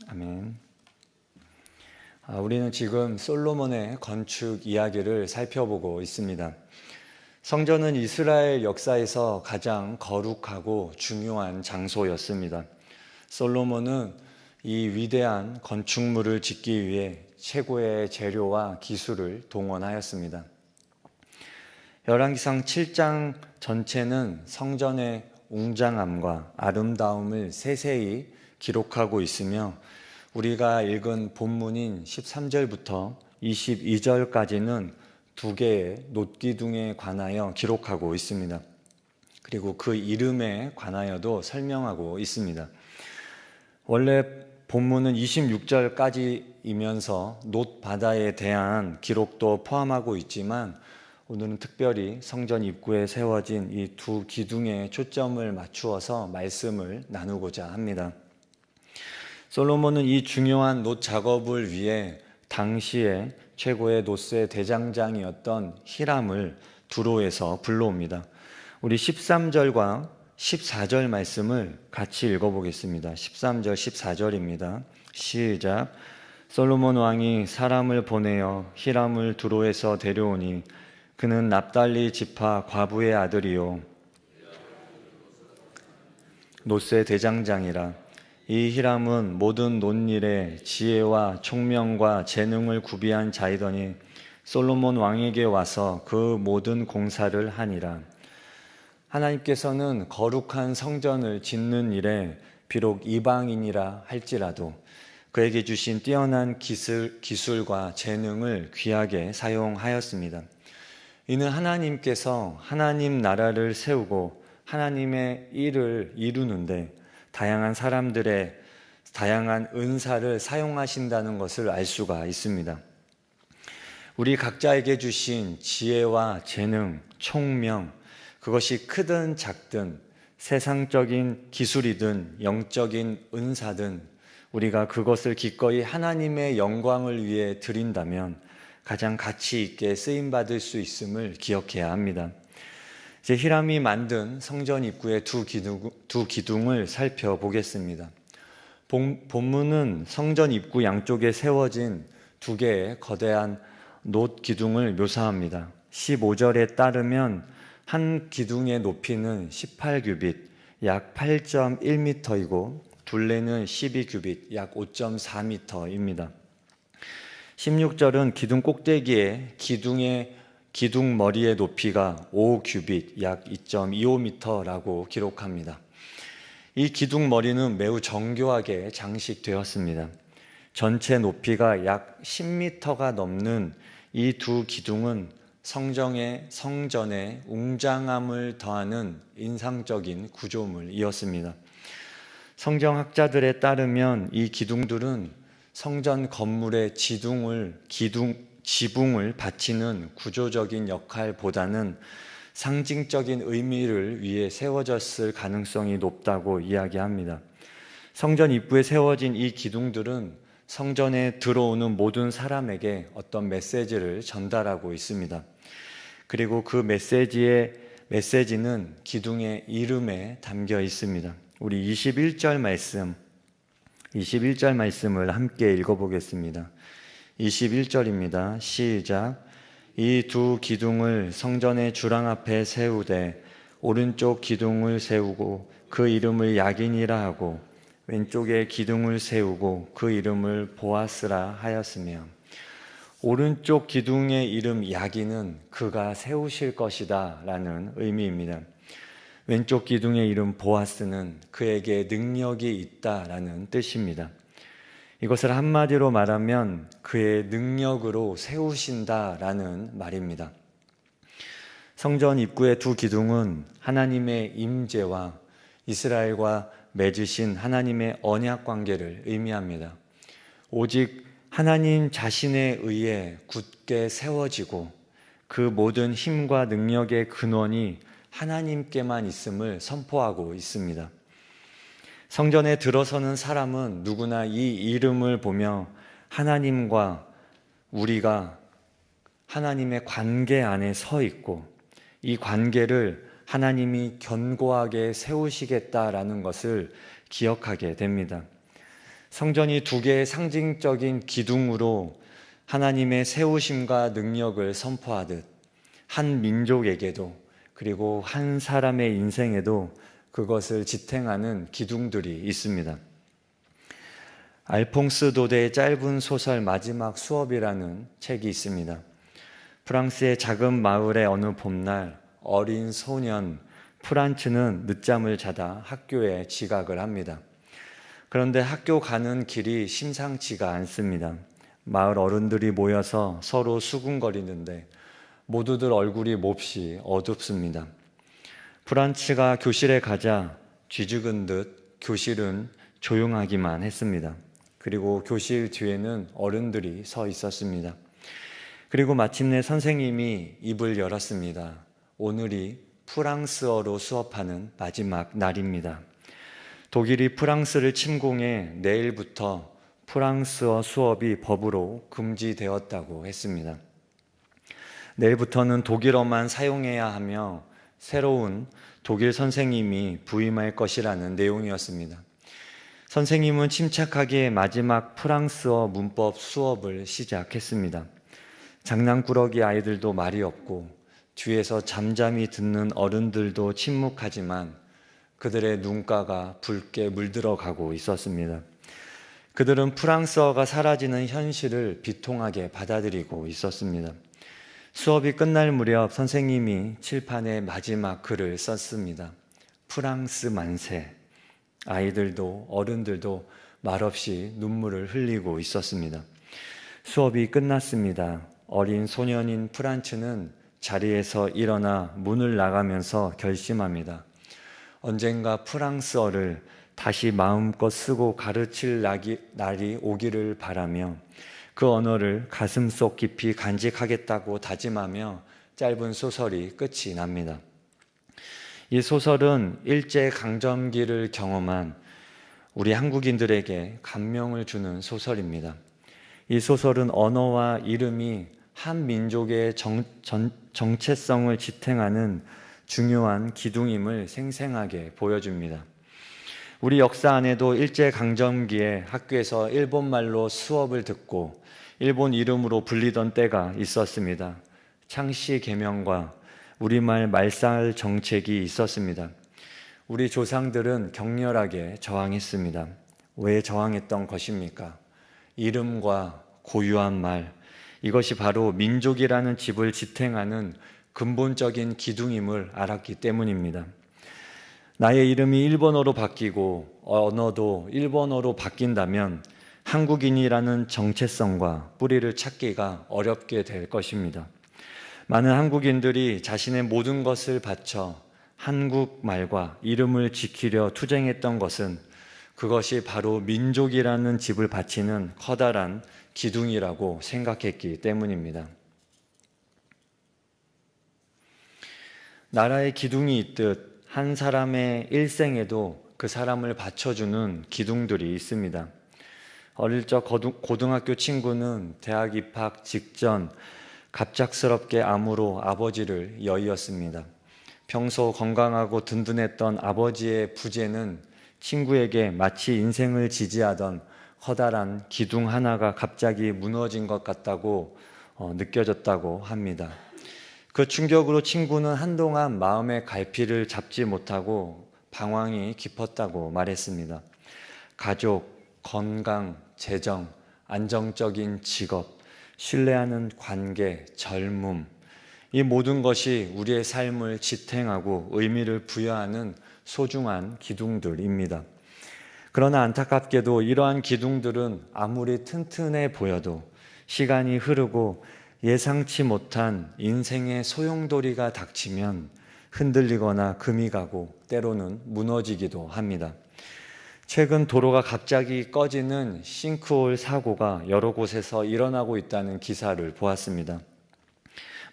아멘. 우리는 지금 솔로몬의 건축 이야기를 살펴보고 있습니다. 성전은 이스라엘 역사에서 가장 거룩하고 중요한 장소였습니다. 솔로몬은 이 위대한 건축물을 짓기 위해 최고의 재료와 기술을 동원하였습니다. 열왕기상 7장 전체는 성전의 웅장함과 아름다움을 세세히 기록하고 있으며 우리가 읽은 본문인 13절부터 22절까지는 두 개의 놋기둥에 관하여 기록하고 있습니다. 그리고 그 이름에 관하여도 설명하고 있습니다. 원래 본문은 26절까지이면서 놋바다에 대한 기록도 포함하고 있지만 오늘은 특별히 성전 입구에 세워진 이 두 기둥에 초점을 맞추어서 말씀을 나누고자 합니다. 솔로몬은 이 중요한 놋 작업을 위해 당시에 최고의 놋의 대장장이었던 히람을 두로에서 불러옵니다. 우리 13절과 14절 말씀을 같이 읽어보겠습니다. 13절, 14절입니다. 시작. 솔로몬 왕이 사람을 보내어 히람을 두로에서 데려오니 그는 납달리 지파 과부의 아들이요 놋의 대장장이라. 이 히람은 모든 놋일에 지혜와 총명과 재능을 구비한 자이더니 솔로몬 왕에게 와서 그 모든 공사를 하니라. 하나님께서는 거룩한 성전을 짓는 일에 비록 이방인이라 할지라도 그에게 주신 뛰어난 기술과 재능을 귀하게 사용하였습니다. 이는 하나님께서 하나님 나라를 세우고 하나님의 일을 이루는데 다양한 사람들의 다양한 은사를 사용하신다는 것을 알 수가 있습니다. 우리 각자에게 주신 지혜와 재능, 총명, 그것이 크든 작든 세상적인 기술이든 영적인 은사든 우리가 그것을 기꺼이 하나님의 영광을 위해 드린다면 가장 가치 있게 쓰임받을 수 있음을 기억해야 합니다. 이제 히람이 만든 성전 입구의 두 기둥을 살펴보겠습니다. 본문은 성전 입구 양쪽에 세워진 두 개의 거대한 놋 기둥을 묘사합니다. 15절에 따르면 한 기둥의 높이는 18규빗, 약 8.1m이고 둘레는 12규빗, 약 5.4m입니다. 16절은 기둥 꼭대기에 기둥 머리의 높이가 5규빗, 약 2.25m라고 기록합니다. 이 기둥 머리는 매우 정교하게 장식되었습니다. 전체 높이가 약 10m가 넘는 이 두 기둥은 성전의 웅장함을 더하는 인상적인 구조물이었습니다. 성경학자들에 따르면 이 기둥들은 성전 건물의 지붕을 받치는 구조적인 역할보다는 상징적인 의미를 위해 세워졌을 가능성이 높다고 이야기합니다. 성전 입구에 세워진 이 기둥들은 성전에 들어오는 모든 사람에게 어떤 메시지를 전달하고 있습니다. 그리고 그 메시지는 기둥의 이름에 담겨 있습니다. 우리 21절 말씀을 함께 읽어보겠습니다. 21절입니다. 시작. 이 두 기둥을 성전의 주랑 앞에 세우되 오른쪽 기둥을 세우고 그 이름을 야긴이라 하고 왼쪽에 기둥을 세우고 그 이름을 보아스라 하였으며, 오른쪽 기둥의 이름 야긴은 그가 세우실 것이다 라는 의미입니다. 왼쪽 기둥의 이름 보아스는 그에게 능력이 있다라는 뜻입니다. 이것을 한마디로 말하면 그의 능력으로 세우신다라는 말입니다. 성전 입구의 두 기둥은 하나님의 임재와 이스라엘과 맺으신 하나님의 언약 관계를 의미합니다. 오직 하나님 자신에 의해 굳게 세워지고 그 모든 힘과 능력의 근원이 하나님께만 있음을 선포하고 있습니다. 성전에 들어서는 사람은 누구나 이 이름을 보며 하나님과 우리가 하나님의 관계 안에 서 있고 이 관계를 하나님이 견고하게 세우시겠다라는 것을 기억하게 됩니다. 성전이 두 개의 상징적인 기둥으로 하나님의 세우심과 능력을 선포하듯 한 민족에게도 그리고 한 사람의 인생에도 그것을 지탱하는 기둥들이 있습니다. 알퐁스 도데의 짧은 소설 마지막 수업이라는 책이 있습니다. 프랑스의 작은 마을의 어느 봄날 어린 소년 프란츠는 늦잠을 자다 학교에 지각을 합니다. 그런데 학교 가는 길이 심상치가 않습니다. 마을 어른들이 모여서 서로 수군거리는데 모두들 얼굴이 몹시 어둡습니다. 프란츠가 교실에 가자 쥐죽은 듯 교실은 조용하기만 했습니다. 그리고 교실 뒤에는 어른들이 서 있었습니다. 그리고 마침내 선생님이 입을 열었습니다. 오늘이 프랑스어로 수업하는 마지막 날입니다. 독일이 프랑스를 침공해 내일부터 프랑스어 수업이 법으로 금지되었다고 했습니다. 내일부터는 독일어만 사용해야 하며 새로운 독일 선생님이 부임할 것이라는 내용이었습니다. 선생님은 침착하게 마지막 프랑스어 문법 수업을 시작했습니다. 장난꾸러기 아이들도 말이 없고 뒤에서 잠잠히 듣는 어른들도 침묵하지만 그들의 눈가가 붉게 물들어가고 있었습니다. 그들은 프랑스어가 사라지는 현실을 비통하게 받아들이고 있었습니다. 수업이 끝날 무렵 선생님이 칠판에 마지막 글을 썼습니다. 프랑스 만세. 아이들도 어른들도 말없이 눈물을 흘리고 있었습니다. 수업이 끝났습니다. 어린 소년인 프란츠는 자리에서 일어나 문을 나가면서 결심합니다. 언젠가 프랑스어를 다시 마음껏 쓰고 가르칠 날이 오기를 바라며 그 언어를 가슴속 깊이 간직하겠다고 다짐하며 짧은 소설이 끝이 납니다. 이 소설은 일제강점기를 경험한 우리 한국인들에게 감명을 주는 소설입니다. 이 소설은 언어와 이름이 한 민족의 정체성을 지탱하는 중요한 기둥임을 생생하게 보여줍니다. 우리 역사 안에도 일제강점기에 학교에서 일본말로 수업을 듣고 일본 이름으로 불리던 때가 있었습니다. 창씨 개명과 우리말 말살 정책이 있었습니다. 우리 조상들은 격렬하게 저항했습니다. 왜 저항했던 것입니까? 이름과 고유한 말, 이것이 바로 민족이라는 집을 지탱하는 근본적인 기둥임을 알았기 때문입니다. 나의 이름이 일본어로 바뀌고 언어도 일본어로 바뀐다면 한국인이라는 정체성과 뿌리를 찾기가 어렵게 될 것입니다. 많은 한국인들이 자신의 모든 것을 바쳐 한국말과 이름을 지키려 투쟁했던 것은 그것이 바로 민족이라는 집을 바치는 커다란 기둥이라고 생각했기 때문입니다. 나라의 기둥이 있듯 한 사람의 일생에도 그 사람을 받쳐주는 기둥들이 있습니다. 어릴 적 고등학교 친구는 대학 입학 직전 갑작스럽게 암으로 아버지를 여의었습니다. 평소 건강하고 든든했던 아버지의 부재는 친구에게 마치 인생을 지지하던 커다란 기둥 하나가 갑자기 무너진 것 같다고 느껴졌다고 합니다. 그 충격으로 친구는 한동안 마음의 갈피를 잡지 못하고 방황이 깊었다고 말했습니다. 가족, 건강, 재정, 안정적인 직업, 신뢰하는 관계, 젊음, 이 모든 것이 우리의 삶을 지탱하고 의미를 부여하는 소중한 기둥들입니다. 그러나 안타깝게도 이러한 기둥들은 아무리 튼튼해 보여도 시간이 흐르고 예상치 못한 인생의 소용돌이가 닥치면 흔들리거나 금이 가고 때로는 무너지기도 합니다. 최근 도로가 갑자기 꺼지는 싱크홀 사고가 여러 곳에서 일어나고 있다는 기사를 보았습니다.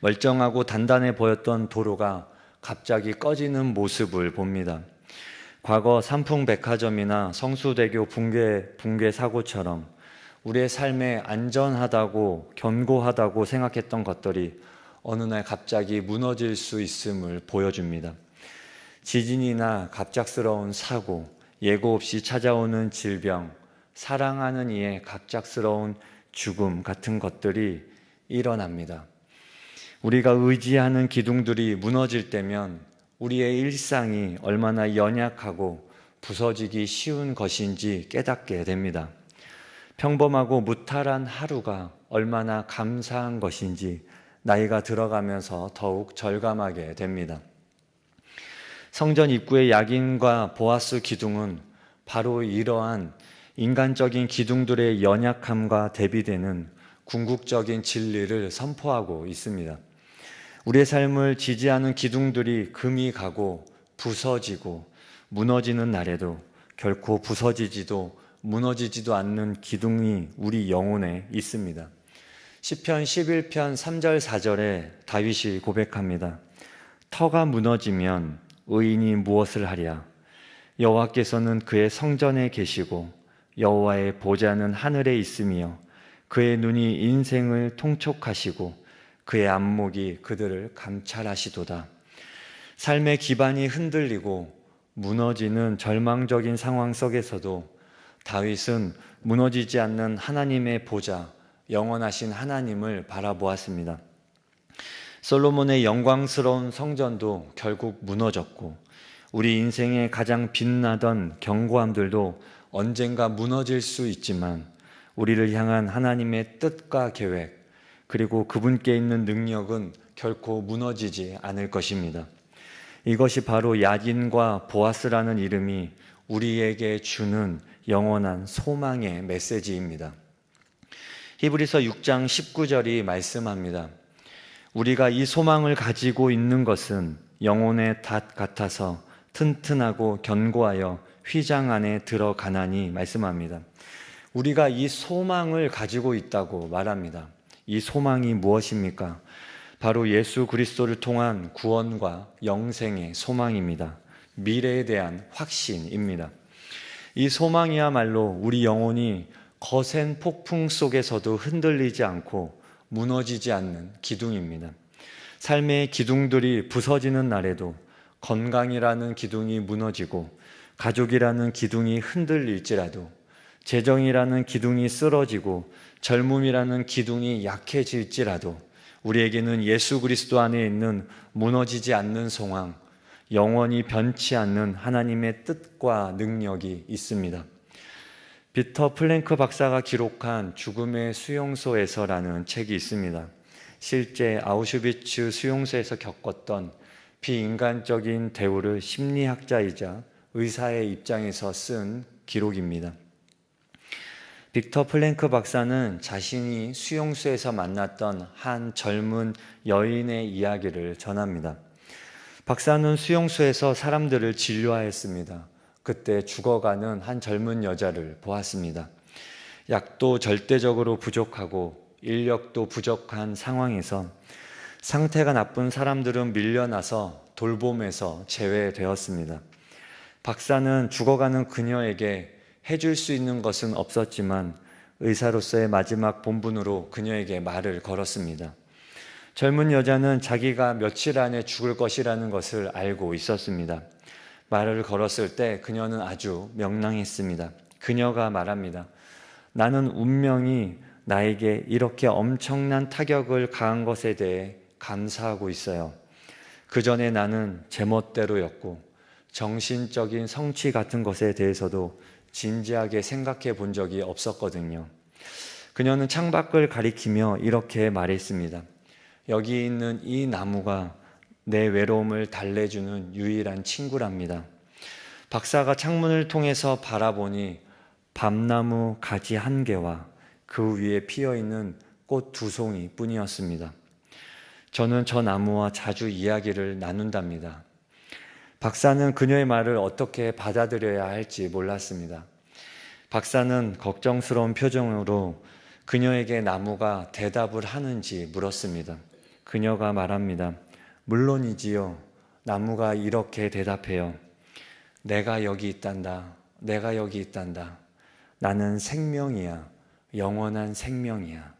멀쩡하고 단단해 보였던 도로가 갑자기 꺼지는 모습을 봅니다. 과거 삼풍백화점이나 성수대교 붕괴 사고처럼 우리의 삶에 안전하다고 견고하다고 생각했던 것들이 어느 날 갑자기 무너질 수 있음을 보여줍니다. 지진이나 갑작스러운 사고, 예고 없이 찾아오는 질병, 사랑하는 이의 갑작스러운 죽음 같은 것들이 일어납니다. 우리가 의지하는 기둥들이 무너질 때면 우리의 일상이 얼마나 연약하고 부서지기 쉬운 것인지 깨닫게 됩니다. 평범하고 무탈한 하루가 얼마나 감사한 것인지 나이가 들어가면서 더욱 절감하게 됩니다. 성전 입구의 야긴과 보아스 기둥은 바로 이러한 인간적인 기둥들의 연약함과 대비되는 궁극적인 진리를 선포하고 있습니다. 우리의 삶을 지지하는 기둥들이 금이 가고 부서지고 무너지는 날에도 결코 부서지지도 무너지지도 않는 기둥이 우리 영혼에 있습니다. 시편 11편 3절 4절에 다윗이 고백합니다. 터가 무너지면 의인이 무엇을 하랴? 여호와께서는 그의 성전에 계시고 여호와의 보좌는 하늘에 있으며 그의 눈이 인생을 통촉하시고 그의 안목이 그들을 감찰하시도다. 삶의 기반이 흔들리고 무너지는 절망적인 상황 속에서도 다윗은 무너지지 않는 하나님의 보좌, 영원하신 하나님을 바라보았습니다. 솔로몬의 영광스러운 성전도 결국 무너졌고 우리 인생의 가장 빛나던 견고함들도 언젠가 무너질 수 있지만 우리를 향한 하나님의 뜻과 계획 그리고 그분께 있는 능력은 결코 무너지지 않을 것입니다. 이것이 바로 야긴과 보아스라는 이름이 우리에게 주는 영원한 소망의 메시지입니다. 히브리서 6장 19절이 말씀합니다. 우리가 이 소망을 가지고 있는 것은 영혼의 닷 같아서 튼튼하고 견고하여 휘장 안에 들어가나니 말씀합니다. 우리가 이 소망을 가지고 있다고 말합니다. 이 소망이 무엇입니까? 바로 예수 그리스도를 통한 구원과 영생의 소망입니다. 미래에 대한 확신입니다. 이 소망이야말로 우리 영혼이 거센 폭풍 속에서도 흔들리지 않고 무너지지 않는 기둥입니다. 삶의 기둥들이 부서지는 날에도 건강이라는 기둥이 무너지고 가족이라는 기둥이 흔들릴지라도 재정이라는 기둥이 쓰러지고 젊음이라는 기둥이 약해질지라도 우리에게는 예수 그리스도 안에 있는 무너지지 않는 소망, 영원히 변치 않는 하나님의 뜻과 능력이 있습니다. 비터 플랭크 박사가 기록한 죽음의 수용소에서라는 책이 있습니다. 실제 아우슈비츠 수용소에서 겪었던 비인간적인 대우를 심리학자이자 의사의 입장에서 쓴 기록입니다. 빅터 플랭크 박사는 자신이 수용소에서 만났던 한 젊은 여인의 이야기를 전합니다. 박사는 수용소에서 사람들을 진료하였습니다. 그때 죽어가는 한 젊은 여자를 보았습니다. 약도 절대적으로 부족하고 인력도 부족한 상황에서 상태가 나쁜 사람들은 밀려나서 돌봄에서 제외되었습니다. 박사는 죽어가는 그녀에게 해줄 수 있는 것은 없었지만 의사로서의 마지막 본분으로 그녀에게 말을 걸었습니다. 젊은 여자는 자기가 며칠 안에 죽을 것이라는 것을 알고 있었습니다. 말을 걸었을 때 그녀는 아주 명랑했습니다. 그녀가 말합니다. 나는 운명이 나에게 이렇게 엄청난 타격을 가한 것에 대해 감사하고 있어요. 그 전에 나는 제멋대로였고 정신적인 성취 같은 것에 대해서도 진지하게 생각해 본 적이 없었거든요. 그녀는 창밖을 가리키며 이렇게 말했습니다. 여기 있는 이 나무가 내 외로움을 달래주는 유일한 친구랍니다. 박사가 창문을 통해서 바라보니 밤나무 가지 한 개와 그 위에 피어있는 꽃 2송이 뿐이었습니다. 저는 저 나무와 자주 이야기를 나눈답니다. 박사는 그녀의 말을 어떻게 받아들여야 할지 몰랐습니다. 박사는 걱정스러운 표정으로 그녀에게 나무가 대답을 하는지 물었습니다. 그녀가 말합니다. 물론이지요. 나무가 이렇게 대답해요. 내가 여기 있단다. 내가 여기 있단다. 나는 생명이야. 영원한 생명이야.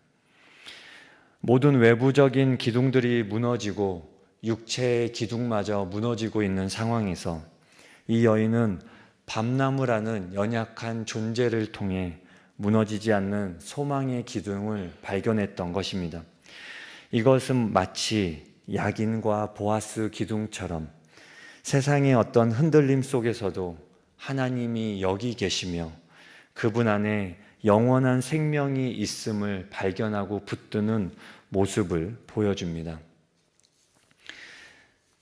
모든 외부적인 기둥들이 무너지고 육체의 기둥마저 무너지고 있는 상황에서 이 여인은 밤나무라는 연약한 존재를 통해 무너지지 않는 소망의 기둥을 발견했던 것입니다. 이것은 마치 야긴과 보아스 기둥처럼 세상의 어떤 흔들림 속에서도 하나님이 여기 계시며 그분 안에 영원한 생명이 있음을 발견하고 붙드는 모습을 보여줍니다.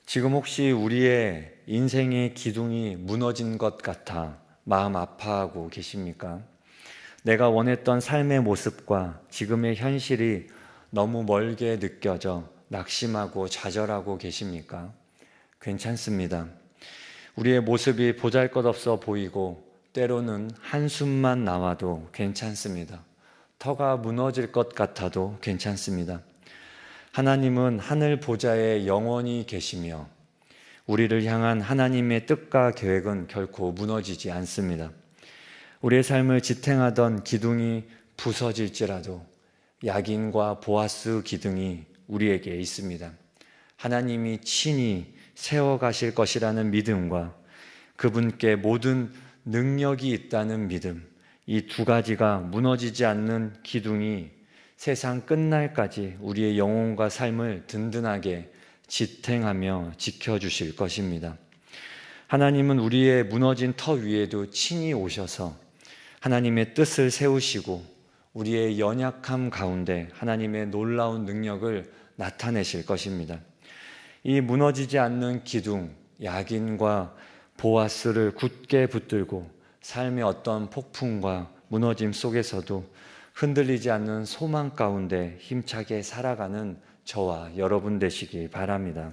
지금 혹시 우리의 인생의 기둥이 무너진 것 같아 마음 아파하고 계십니까? 내가 원했던 삶의 모습과 지금의 현실이 너무 멀게 느껴져 낙심하고 좌절하고 계십니까? 괜찮습니다. 우리의 모습이 보잘것없어 보이고 때로는 한숨만 나와도 괜찮습니다. 터가 무너질 것 같아도 괜찮습니다. 하나님은 하늘 보좌에 영원히 계시며 우리를 향한 하나님의 뜻과 계획은 결코 무너지지 않습니다. 우리의 삶을 지탱하던 기둥이 부서질지라도 야긴과 보아스 기둥이 우리에게 있습니다. 하나님이 친히 세워가실 것이라는 믿음과 그분께 모든 능력이 있다는 믿음, 이 두 가지가 무너지지 않는 기둥이 세상 끝날까지 우리의 영혼과 삶을 든든하게 지탱하며 지켜주실 것입니다. 하나님은 우리의 무너진 터 위에도 친히 오셔서 하나님의 뜻을 세우시고 우리의 연약함 가운데 하나님의 놀라운 능력을 나타내실 것입니다. 이 무너지지 않는 기둥, 야긴과 보아스를 굳게 붙들고 삶의 어떤 폭풍과 무너짐 속에서도 흔들리지 않는 소망 가운데 힘차게 살아가는 저와 여러분 되시기 바랍니다.